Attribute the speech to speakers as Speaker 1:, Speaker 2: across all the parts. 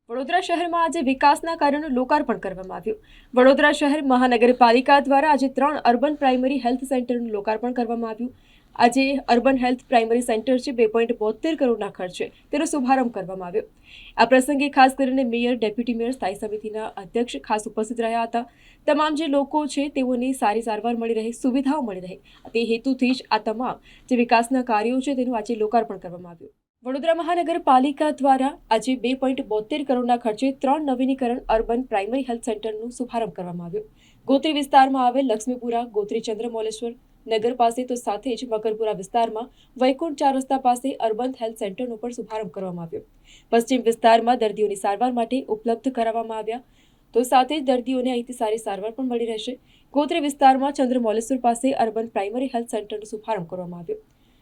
Speaker 1: વડોદરા શહેરમાં આજે વિકાસના કાર્યોનું લોકાર્પણ કરવામાં આવ્યું। વડોદરા શહેર મહાનગરપાલિકા દ્વારા આજે 3 અર્બન પ્રાઇમરી હેલ્થ સેન્ટરનું લોકાર્પણ કરવામાં આવ્યું। આજે અર્બન હેલ્થ પ્રાઇમરી સેન્ટર છે 2.72 કરોડના ખર્ચે તેનો શુભારંભ કરવામાં આવ્યો। આ પ્રસંગે ખાસ કરીને મેયર, ડેપ્યુટી મેયર, સ્થાયી સમિતિના અધ્યક્ષ ખાસ ઉપસ્થિત રહ્યા હતા। તમામ જે લોકો છે તેઓને સારી સારવાર મળી રહે, સુવિધાઓ મળી રહે તે હેતુથી જ આ તમામ જે વિકાસના કાર્યો છે તેનું આજે લોકાર્પણ કરવામાં આવ્યું। વડોદરા મહાનગરપાલિકા દ્વારા આજે 2.72 કરોડના ખર્ચે 3 નવીનીકરણ અર્બન પ્રાઇમરી હેલ્થ સેન્ટરનું શુભારંભ કરવામાં આવ્યો। ગોત્રી વિસ્તારમાં આવેલ લક્ષ્મીપુરા, ગોત્રી ચંદ્રમૌલેશ્વર નગર પાસે તો સાથે જ મકરપુરા વિસ્તારમાં વૈકુંઠ 4 રસ્તા પાસે અર્બન હેલ્થ સેન્ટરનો પણ શુભારંભ કરવામાં આવ્યો। પશ્ચિમ વિસ્તારમાં દર્દીઓની સારવાર માટે ઉપલબ્ધ કરાવવામાં આવ્યા તો સાથે જ દર્દીઓને અહીંથી સારી સારવાર પણ મળી રહેશે। ગોત્રી વિસ્તારમાં ચંદ્રમૌલેશ્વર પાસે અર્બન પ્રાઇમરી હેલ્થ સેન્ટરનો શુભારંભ કરવામાં આવ્યો।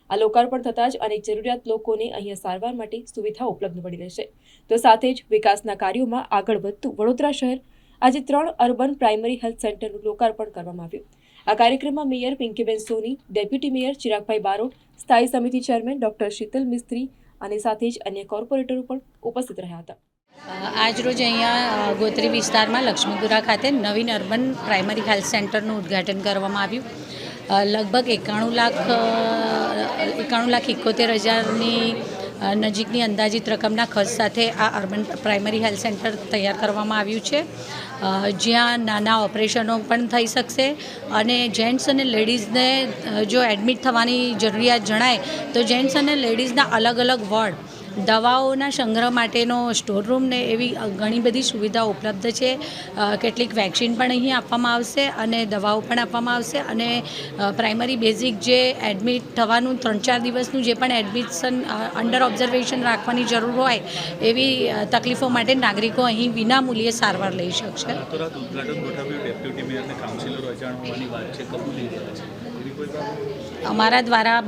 Speaker 1: આ લોકાર્પણ થતાં જ અનેક જરૂરિયાત લોકોને અહીંયા સારવાર માટે સુવિધાઓ ઉપલબ્ધ મળી રહેશે તો સાથે જ વિકાસના કાર્યોમાં આગળ વધતું વડોદરા શહેર આજે 3 અર્બન પ્રાઇમરી હેલ્થ સેન્ટરનું લોકાર્પણ કરવામાં આવ્યું। આ કાર્યક્રમમાં મેયર પિંકીબેન સોની, ડેપ્યુટી મેયર ચિરાગભાઈ બારોટ, સ્થાયી સમિતિ ચેરમેન ડોક્ટર શીતલ મિસ્ત્રી અને સાથે જ અન્ય કોર્પોરેટરો પણ ઉપસ્થિત રહ્યા હતા।
Speaker 2: આજરોજ અહીંયા ગોત્રી વિસ્તારમાં લક્ષ્મીપુરા ખાતે નવીન અર્બન પ્રાઇમરી હેલ્થ સેન્ટરનું ઉદ્ઘાટન કરવામાં આવ્યું। લગભગ 91,71,000ની નજીકની અંદાજિત રકમના ખર્ચ સાથે આ અર્બન પ્રાઇમરી હેલ્થ સેન્ટર તૈયાર કરવામાં આવ્યું છે, જ્યાં નાના ઓપરેશનો પણ થઈ શકશે અને જેન્ટ્સ અને લેડીઝને જો એડમિટ થવાની જરૂરિયાત જણાય તો જેન્ટ્સ અને લેડીઝના અલગ અલગ વોર્ડ, દવાઓના સંગ્રહ માટેનો સ્ટોર રૂમ ને એવી ઘણી બધી સુવિધાઓ ઉપલબ્ધ છે। કેટલીક વેક્સિન પણ અહીં આપવામાં આવશે અને દવાઓ પણ આપવામાં આવશે અને પ્રાઇમરી બેઝિક જે એડમિટ થવાનું 3-4 દિવસનું જે પણ એડમિશન અંડર ઓબ્ઝર્વેશન રાખવાની જરૂર હોય એવી તકલીફો માટે નાગરિકો અહીં વિનામૂલ્યે સારવાર લઈ શકશે। અમારા દ્વારા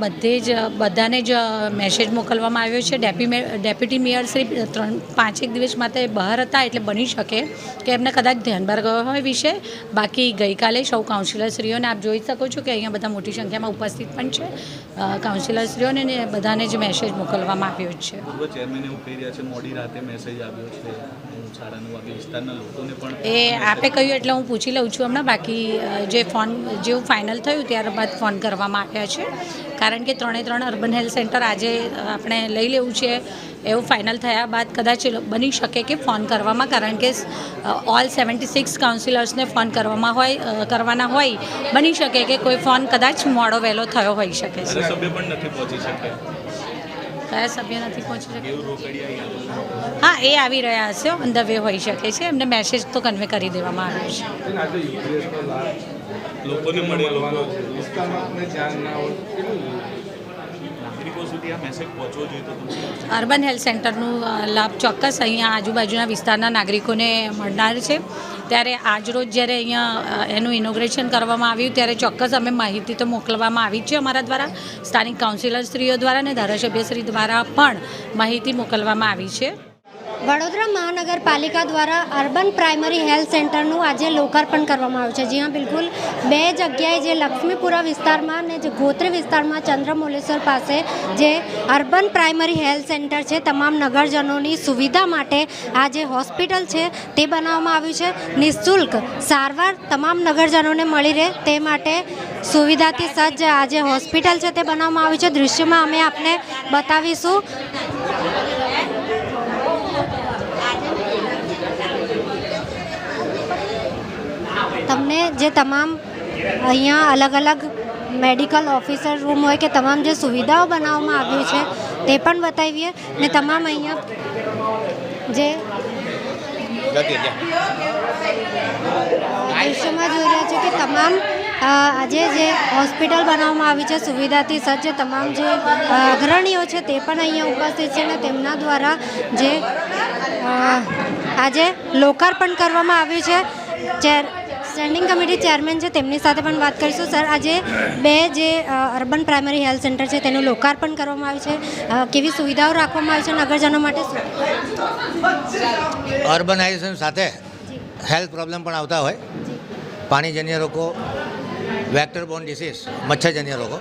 Speaker 2: બધાને જ મેસેજ મોકલવામાં આવ્યો છે। ડેપ્યુટી મેયર શ્રી 5-1 દિવસ માટે બહાર હતા એટલે બની શકે કે એમને કદાચ ધ્યાન બહાર ગયો હોય વિશે। બાકી ગઈકાલે સૌ કાઉન્સિલરશ્રીઓને આપ જોઈ શકો છો કે અહીંયા બધા મોટી સંખ્યામાં ઉપસ્થિત પણ છે। કાઉન્સિલરશ્રીઓને બધાને જ મેસેજ મોકલવામાં આવ્યો છે। એ આપે કહ્યું એટલે હું પૂછી લઉં છું હમણાં। બાકી જેવું ફાઇનલ થયું ત્યારબાદ ફોન કરવામાં આવ્યા છે, કારણ કે 3 અર્બન હેલ્થ સેન્ટર આજે આપણે લઈ લેવું છે એવું ફાઇનલ થયા બાદ કદાચ બની શકે કે ફોન કરવામાં, કારણ કે ઓલ 76 કાઉન્સિલર્સને ફોન કરવાના હોય, બની શકે કે કોઈ ફોન કદાચ મોડો વહેલો થયો હોઈ શકે છે। કયા સભ્ય નથી પહોંચી શકે? હા, એ આવી રહ્યા હશે, ઓન ધ વે હોઈ શકે છે। એમને મેસેજ તો કન્વે કરી દેવામાં આવ્યો છે। અર્બન હેલ્થ સેન્ટરનું લાભ ચોક્કસ અહીંયા આજુબાજુના વિસ્તારના નાગરિકોને મળનાર છે। ત્યારે આજરોજ જ્યારે અહીંયા એનું ઇનોગ્રેશન કરવામાં આવ્યું ત્યારે ચોક્કસ અમે માહિતી તો મોકલવામાં આવી છે અમારા દ્વારા, સ્થાનિક કાઉન્સિલરશ્રીઓ દ્વારા અને ધારાસભ્યશ્રી દ્વારા પણ માહિતી મોકલવામાં આવી છે।
Speaker 3: વડોદરા મહાનગરપાલિકા દ્વારા અર્બન પ્રાઇમરી હેલ્થ સેન્ટરનું આજે લોકાર્પણ કરવામાં આવ્યું છે, જ્યાં બિલકુલ 2 જગ્યાએ જે લક્ષ્મીપુરા વિસ્તારમાં અને જે ગોત્રી વિસ્તારમાં ચંદ્રમૌલેશ્વર પાસે જે અર્બન પ્રાઇમરી હેલ્થ સેન્ટર છે, તમામ નગરજનોની સુવિધા માટે આ જે હોસ્પિટલ છે તે બનાવવામાં આવ્યું છે। નિઃશુલ્ક સારવાર તમામ નગરજનોને મળી રહે તે માટે સુવિધાથી સજ્જ આ જે હોસ્પિટલ છે તે બનાવવામાં આવ્યું છે। દૃશ્યમાં અમે આપને બતાવીશું। તમને જે તમામ અહીંયા અલગ અલગ મેડિકલ ઓફિસર રૂમ હોય કે તમામ જે સુવિધાઓ બનાવવામાં આવ્યું છે તે પણ બતાવીએ ને તમામ અહીંયા જે દૃશ્યમાં જોઈ રહ્યા છો કે તમામ આજે જે હોસ્પિટલ બનાવવામાં આવી છે સુવિધાથી સજ્જ, તમામ જે અગ્રણીઓ છે તે પણ અહીંયા ઉપસ્થિત છે અને તેમના દ્વારા જે આજે લોકાર્પણ કરવામાં આવ્યું છે। સ્ટેન્ડિંગ કમિટી ચેરમેન છે તેમની સાથે પણ વાત કરીશું। સર, આજે 2 જે અર્બન પ્રાઇમરી હેલ્થ સેન્ટર છે તેનું લોકાર્પણ કરવામાં આવ્યું છે, કેવી સુવિધાઓ રાખવામાં આવી છે નગરજનો માટે?
Speaker 4: અર્બનાઇઝેશન સાથે હેલ્થ પ્રોબ્લેમ પણ આવતા હોય, પાણીજન્ય રોગો, વેક્ટર બોર્ન ડિસીઝ, મચ્છરજન્ય રોગો,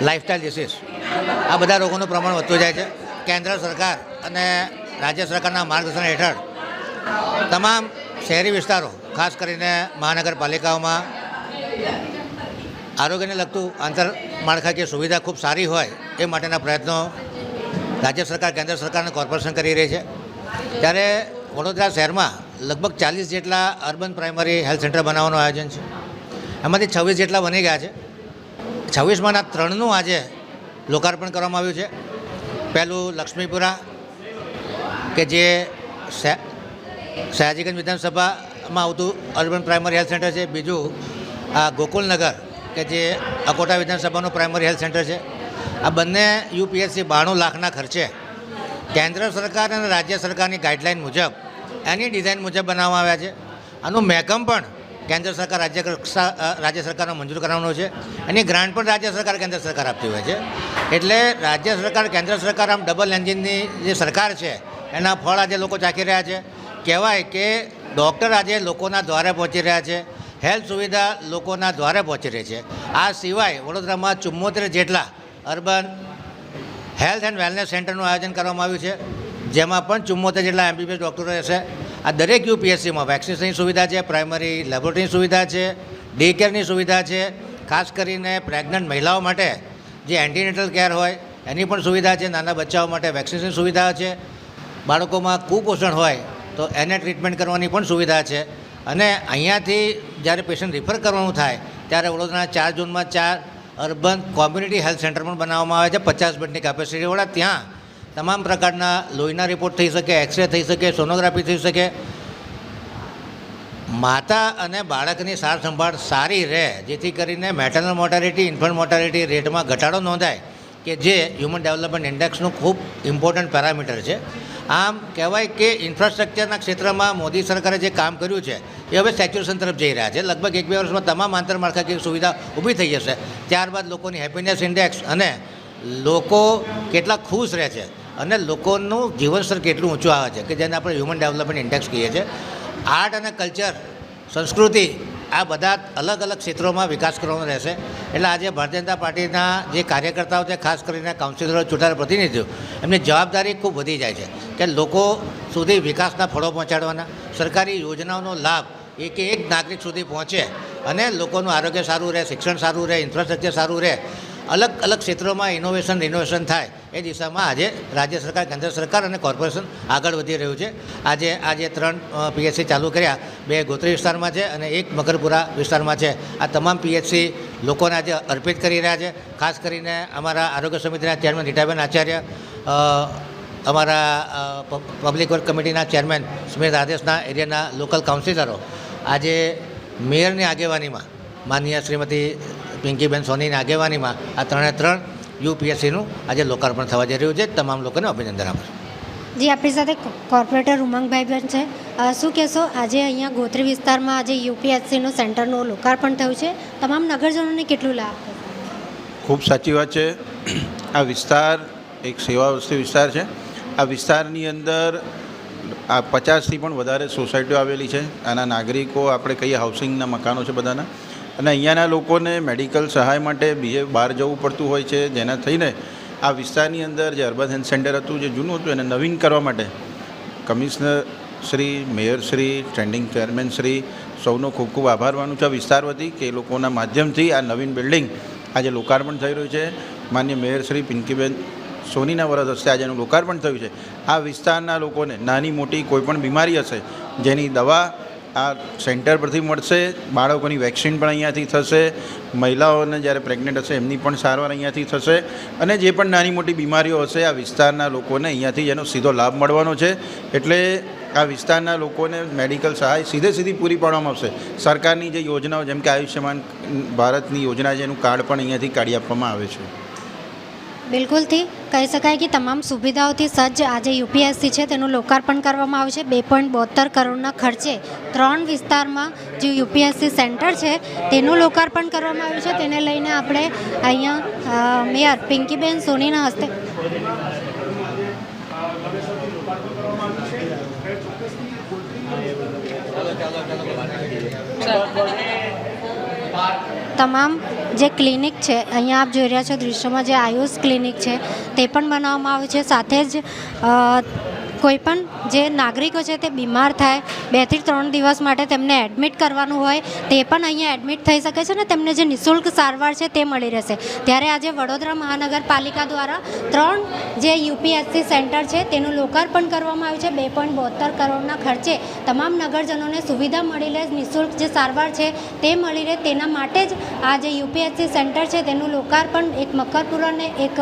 Speaker 4: લાઇફસ્ટાઇલ ડિસીઝ, આ બધા રોગોનું પ્રમાણ વધતું જાય છે। કેન્દ્ર સરકાર અને રાજ્ય સરકારના માર્ગદર્શન હેઠળ તમામ શહેરી વિસ્તારો ખાસ કરીને મહાનગરપાલિકાઓમાં આરોગ્યને લગતું આંતરમાળખાકીય સુવિધા ખૂબ સારી હોય એ માટેના પ્રયત્નો રાજ્ય સરકાર, કેન્દ્ર સરકાર અને કોર્પોરેશન કરી રહી છે. ત્યારે વડોદરા શહેરમાં લગભગ 40 જેટલા અર્બન પ્રાઇમરી હેલ્થ સેન્ટર બનાવવાનું આયોજન છે. એમાંથી 26 જેટલા બની ગયા છે. 26માંના 3નું આજે લોકાર્પણ કરવામાં આવ્યું છે. પહેલું લક્ષ્મીપુરા કે જે સયાજીગંજ વિધાનસભામાં આવતું અર્બન પ્રાઇમરી હેલ્થ સેન્ટર છે. બીજું આ ગોકુલનગર કે જે અકોટા વિધાનસભાનું પ્રાઇમરી હેલ્થ સેન્ટર છે. આ બંને યુપીએસસી 92 લાખના ખર્ચે કેન્દ્ર સરકાર અને રાજ્ય સરકારની ગાઈડલાઇન મુજબ એની ડિઝાઇન મુજબ બનાવવામાં આવ્યા છે. આનું મહેકમ પણ કેન્દ્ર સરકાર રાજ્ય સરકારનો મંજૂર કરવાનો છે. એની ગ્રાન્ટ પણ રાજ્ય સરકાર કેન્દ્ર સરકાર આપતી હોય છે. એટલે રાજ્ય સરકાર કેન્દ્ર સરકાર આમ ડબલ એન્જિનની જે સરકાર છે એના ફળ આજે લોકો ચાખી રહ્યા છે. કહેવાય કે ડૉક્ટર આજે લોકોના દ્વારે પહોંચી રહ્યા છે, હેલ્થ સુવિધા લોકોના દ્વારે પહોંચી રહી છે. આ સિવાય વડોદરામાં 74 જેટલા અર્બન હેલ્થ એન્ડ વેલનેસ સેન્ટરનું આયોજન કરવામાં આવ્યું છે, જેમાં પણ 74 જેટલા MBBS ડૉક્ટરો રહેશે. આ દરેક યુપીએસસીમાં વેક્સિનેશનની સુવિધા છે, પ્રાઇમરી લેબોરેટરીની સુવિધા છે, ડે કેરની સુવિધા છે. ખાસ કરીને પ્રેગ્નન્ટ મહિલાઓ માટે જે એન્ટીનેટલ કેર હોય એની પણ સુવિધા છે. નાના બચ્ચાઓ માટે વેક્સિનેશનની સુવિધા છે. બાળકોમાં કુપોષણ હોય તો એને ટ્રીટમેન્ટ કરવાની પણ સુવિધા છે. અને અહીંયાથી જ્યારે પેશન્ટ રિફર કરવાનું થાય ત્યારે વડોદરાના 4 ઝોનમાં 4 અર્બન કોમ્યુનિટી હેલ્થ સેન્ટર પણ બનાવવામાં આવે છે 50 બેડની કેપેસિટીવાળા. ત્યાં તમામ પ્રકારના લોહીના રિપોર્ટ થઈ શકે, એક્સરે થઈ શકે, સોનોગ્રાફી થઈ શકે. માતા અને બાળકની સાર સંભાળ સારી રહે જેથી કરીને મેટરનલ મોર્ટાલિટી, ઇન્ફન્ટ મોર્ટાલિટી રેટમાં ઘટાડો નોંધાય કે જે હ્યુમન ડેવલપમેન્ટ ઇન્ડેક્સનું ખૂબ ઇમ્પોર્ટન્ટ પેરામીટર છે. આમ કહેવાય કે ઇન્ફ્રાસ્ટ્રક્ચરના ક્ષેત્રમાં મોદી સરકારે જે કામ કર્યું છે એ હવે સેચ્યુરેશન તરફ જઈ રહ્યા છે. લગભગ 1-2 વર્ષમાં તમામ આંતરમાળખાકીય સુવિધા ઊભી થઈ જશે. ત્યારબાદ લોકોની હેપીનેસ ઇન્ડેક્સ અને લોકો કેટલા ખુશ રહે છે અને લોકોનું જીવનસ્તર કેટલું ઊંચું આવે છે કે જેને આપણે હ્યુમન ડેવલપમેન્ટ ઇન્ડેક્સ કહીએ છીએ. આર્ટ અને કલ્ચર, સંસ્કૃતિ, આ બધા અલગ અલગ ક્ષેત્રોમાં વિકાસ કરવાનો રહેશે. એટલે આજે ભારતીય જનતા પાર્ટીના જે કાર્યકર્તાઓ છે, ખાસ કરીને કાઉન્સિલરો, ચૂંટાયેલા પ્રતિનિધિઓ, એમની જવાબદારી ખૂબ વધી જાય છે કે લોકો સુધી વિકાસના ફળો પહોંચાડવાના, સરકારી યોજનાઓનો લાભ એક નાગરિક સુધી પહોંચે અને લોકોનું આરોગ્ય સારું રહે, શિક્ષણ સારું રહે, ઇન્ફ્રાસ્ટ્રક્ચર સારું રહે, અલગ અલગ ક્ષેત્રોમાં ઇનોવેશન થાય એ દિશામાં આજે રાજ્ય સરકાર, કેન્દ્ર સરકાર અને કોર્પોરેશન આગળ વધી રહ્યું છે. આજે 3 પીએચસી ચાલુ કર્યા, 2 ગોત્રી વિસ્તારમાં છે અને 1 મકરપુરા વિસ્તારમાં છે. આ તમામ પીએચસી લોકોને આજે અર્પિત કરી રહ્યા છે. ખાસ કરીને અમારા આરોગ્ય સમિતિના ચેરમેન રીટાબેન આચાર્ય, અમારા પબ્લિક વર્ક કમિટીના ચેરમેન સ્મિત આદેશના એરિયાના લોકલ કાઉન્સિલરો આજે મેયરની આગેવાનીમાં, માનનીય શ્રીમતી પિંકીબેન સોનીની આગેવાનીમાં આ 3 યુપીએસસીનું આજે લોકાર્પણ થવા જઈ રહ્યું છે. તમામ લોકોને અભિનંદન આપું છું.
Speaker 3: જી, આપણી સાથે કોર્પોરેટર ઉમંગભાઈ બેન છે. શું કહેશો, આજે અહીંયા ગોત્રી વિસ્તારમાં આજે યુપીએસસીનું સેન્ટરનું લોકાર્પણ થયું છે, તમામ નગરજનોને કેટલું લાભ થશે?
Speaker 5: ખૂબ સાચી વાત છે. આ વિસ્તાર એક સેવાવસ્તી વિસ્તાર છે. આ વિસ્તારની અંદર આ 50થી પણ વધારે સોસાયટીઓ આવેલી છે. આના નાગરિકો આપણે કહીએ હાઉસિંગના મકાનો છે બધાના. અને અહીંયાના લોકોને મેડિકલ સહાય માટે બીજે બહાર જવું પડતું હોય છે, જેના થઈને આ વિસ્તારની અંદર જે અર્બન હેલ્થ સેન્ટર હતું, જે જૂનું હતું, એને નવીન કરવા માટે commissioner Shri, mayor Shri, standing chairman Shri સૌનો ખૂબ ખૂબ આભાર માનું છું આ વિસ્તાર વતી કે એ લોકોના માધ્યમથી આ નવીન બિલ્ડિંગ આજે લોકાર્પણ થઈ રહ્યું છે. માનનીય મેયર શ્રી પિંકીબેન સોનીના વરદ હસ્તે આજે એનું લોકાર્પણ થયું છે. આ વિસ્તારના લોકોને નાની મોટી કોઈપણ બીમારી હશે જેની દવા આ સેન્ટર પરથી મળશે. બાળકોની વેક્સિન પણ અહીંયાથી થશે. મહિલાઓને જ્યારે પ્રેગ્નન્ટ હશે એમની પણ સારવાર અહીંયાથી થશે. અને જે પણ નાની મોટી બીમારીઓ હશે આ વિસ્તારના લોકોને અહીંયાથી એનો સીધો લાભ મળવાનો છે. એટલે આ વિસ્તારના લોકોને મેડિકલ સહાય સીધી પૂરી પાડવામાં આવશે. સરકારની જે યોજનાઓ જેમ કે આયુષ્યમાન ભારતની યોજના છે એનું કાર્ડ પણ અહીંયાથી કાઢી આપવામાં આવે છે.
Speaker 3: બિલકુલથી કહી શકાય કે તમામ સુવિધાઓથી સજ્જ આજે યુપીએસસી છે તેનું લોકાર્પણ કરવામાં આવ્યું છે. 2.72 કરોડના ખર્ચે 3 વિસ્તારમાં જે યુપીએસસી સેન્ટર છે તેનું લોકાર્પણ કરવામાં આવ્યું છે. તેને લઈને આપણે અહીંયા મેયર પિંકીબેન સોનીના હસ્તે તમામ જે ક્લિનિક છે, અહીંયા આપ જોઈ રહ્યા છો દૃશ્યમાં જે આયુષ ક્લિનિક છે તે પણ બનાવવામાં આવ્યું છે. સાથે જ કોઈપણ જે નાગરિકો છે તે બીમાર થાય 2 થી 3 દિવસ માટે તેમને એડમિટ કરવાનું હોય તે પણ અહીંયા એડમિટ થઈ શકે છે ને તેમને જે નિઃશુલ્ક સારવાર છે તે મળી રહેશે. ત્યારે આજે વડોદરા મહાનગરપાલિકા દ્વારા 3 જે યુપીએસસી સેન્ટર છે તેનું લોકાર્પણ કરવામાં આવ્યું છે. 2.72 કરોડના ખર્ચે તમામ નગરજનોને સુવિધા મળી રહે, નિઃશુલ્ક જે સારવાર છે તે મળી રહે, તેના માટે જ આ જે યુપીએસસી સેન્ટર છે તેનું લોકાર્પણ એક મકરપુરા અને એક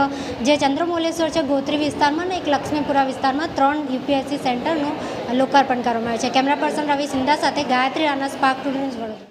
Speaker 3: જે ચંદ્રમૌલેશ્વર છે ગોત્રી વિસ્તારમાં અને એક લક્ષ્મીપુરા વિસ્તારમાં 3 યુપીએસસી સેન્ટરનું લોકાર્પણ કરવામાં આવ્યું છે. કેમેરા પર્સન રવિ સિંધા સાથે Gayatri Rana, spark today news, Vadodara.